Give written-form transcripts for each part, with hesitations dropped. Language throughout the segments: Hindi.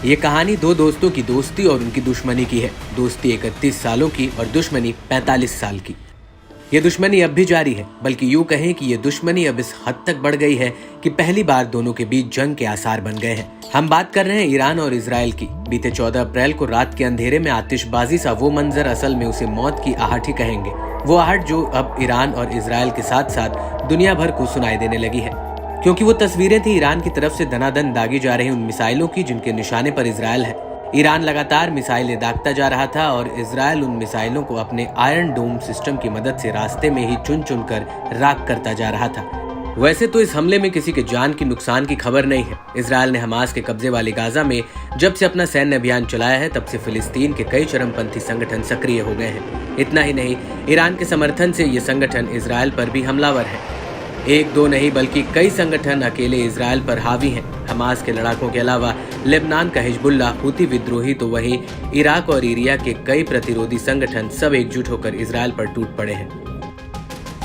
ये कहानी दो दोस्तों की दोस्ती और उनकी दुश्मनी की है। दोस्ती 31 सालों की और दुश्मनी 45 साल की। ये दुश्मनी अब भी जारी है, बल्कि यूं कहें कि ये दुश्मनी अब इस हद तक बढ़ गई है कि पहली बार दोनों के बीच जंग के आसार बन गए हैं। हम बात कर रहे हैं ईरान और इजराइल की। बीते 14 अप्रैल को रात के अंधेरे में आतिशबाजी सा वो मंजर, असल में उसे मौत की आहट ही कहेंगे। वो आहट जो अब ईरान और इजराइल के साथ साथ दुनिया भर को सुनाई देने लगी है, क्योंकि वो तस्वीरें थी ईरान की तरफ से धनाधन दागी जा रही उन मिसाइलों की जिनके निशाने पर इजराइल है। ईरान लगातार मिसाइलें दागता जा रहा था और इजराइल उन मिसाइलों को अपने आयरन डोम सिस्टम की मदद से रास्ते में ही चुन चुन कर राख करता जा रहा था। वैसे तो इस हमले में किसी के जान की नुकसान की खबर नहीं है। इजराइल ने हमास के कब्जे वाले गाजा में जब से अपना सैन्य अभियान चलाया है, तब से फिलिस्तीन के कई चरमपंथी संगठन सक्रिय हो गए हैं। इतना ही नहीं, ईरान के समर्थन से ये संगठन इजराइल पर भी हमलावर है। एक दो नहीं बल्कि कई संगठन अकेले इजराइल पर हावी हैं। हमास के लड़ाकों के अलावा लेबनान का हिजबुल्लाह, हुती विद्रोही, तो वहीं इराक और सीरिया के कई प्रतिरोधी संगठन सब एकजुट होकर इजराइल पर टूट पड़े हैं।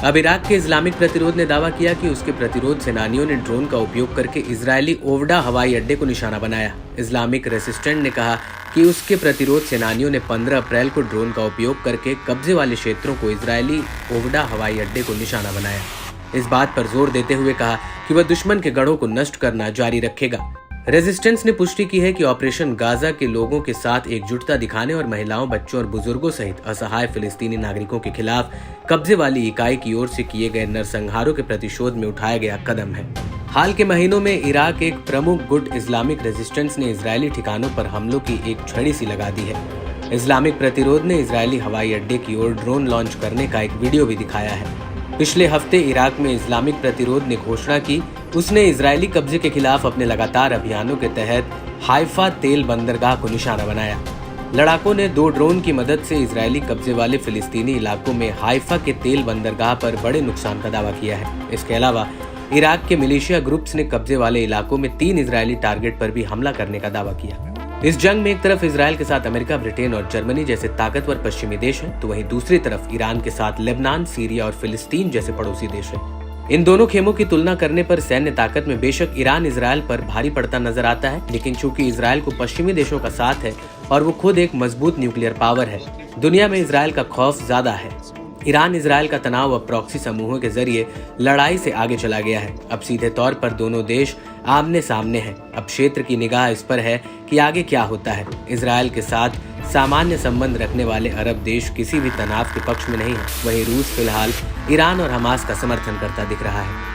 अब इराक के इस्लामिक प्रतिरोध ने दावा किया कि उसके प्रतिरोध सेनानियों ने ड्रोन का उपयोग करके इजरायली ओवडा हवाई अड्डे को निशाना बनाया। इस्लामिक रेसिस्टेंट ने कहा कि उसके प्रतिरोध सेनानियों ने 15 अप्रैल को ड्रोन का उपयोग करके कब्जे वाले क्षेत्रों को इजरायली ओवडा हवाई अड्डे को निशाना बनाया। इस बात पर जोर देते हुए कहा कि वह दुश्मन के गढ़ों को नष्ट करना जारी रखेगा। रेजिस्टेंस ने पुष्टि की है कि ऑपरेशन गाजा के लोगों के साथ एकजुटता दिखाने और महिलाओं, बच्चों और बुजुर्गों सहित असहाय फिलिस्तीनी नागरिकों के खिलाफ कब्जे वाली इकाई की ओर से किए गए नरसंहारों के प्रतिशोध में उठाया गया कदम है। हाल के महीनों में इराक एक प्रमुख गुट इस्लामिक रेजिस्टेंस ने इजरायली ठिकानों पर हमलों की एक छड़ी सी लगा दी है। इस्लामिक प्रतिरोध ने इजरायली हवाई अड्डे की ओर ड्रोन लॉन्च करने का एक वीडियो भी दिखाया है। पिछले हफ्ते इराक में इस्लामिक प्रतिरोध ने घोषणा की उसने इजरायली कब्जे के खिलाफ अपने लगातार अभियानों के तहत हाइफा तेल बंदरगाह को निशाना बनाया। लड़ाकों ने 2 ड्रोन की मदद से इजरायली कब्जे वाले फिलिस्तीनी इलाकों में हाइफा के तेल बंदरगाह पर बड़े नुकसान का दावा किया है। इसके अलावा इराक के मिलिशिया ग्रुप्स ने कब्जे वाले इलाकों में 3 इजरायली टारगेट पर भी हमला करने का दावा किया। इस जंग में एक तरफ इजराइल के साथ अमेरिका, ब्रिटेन और जर्मनी जैसे ताकतवर पश्चिमी देश हैं, तो वहीं दूसरी तरफ ईरान के साथ लेबनान, सीरिया और फिलिस्तीन जैसे पड़ोसी देश हैं। इन दोनों खेमों की तुलना करने पर सैन्य ताकत में बेशक ईरान इजराइल पर भारी पड़ता नजर आता है, लेकिन चूंकि इजराइल को पश्चिमी देशों का साथ है और वो खुद एक मजबूत न्यूक्लियर पावर है, दुनिया में इजराइल का खौफ ज्यादा है। ईरान इजराइल का तनाव अब प्रॉक्सी समूहों के जरिए लड़ाई से आगे चला गया है। अब सीधे तौर पर दोनों देश आमने सामने हैं। अब क्षेत्र की निगाह इस पर है कि आगे क्या होता है। इजराइल के साथ सामान्य संबंध रखने वाले अरब देश किसी भी तनाव के पक्ष में नहीं है। वहीं रूस फिलहाल ईरान और हमास का समर्थन करता दिख रहा है।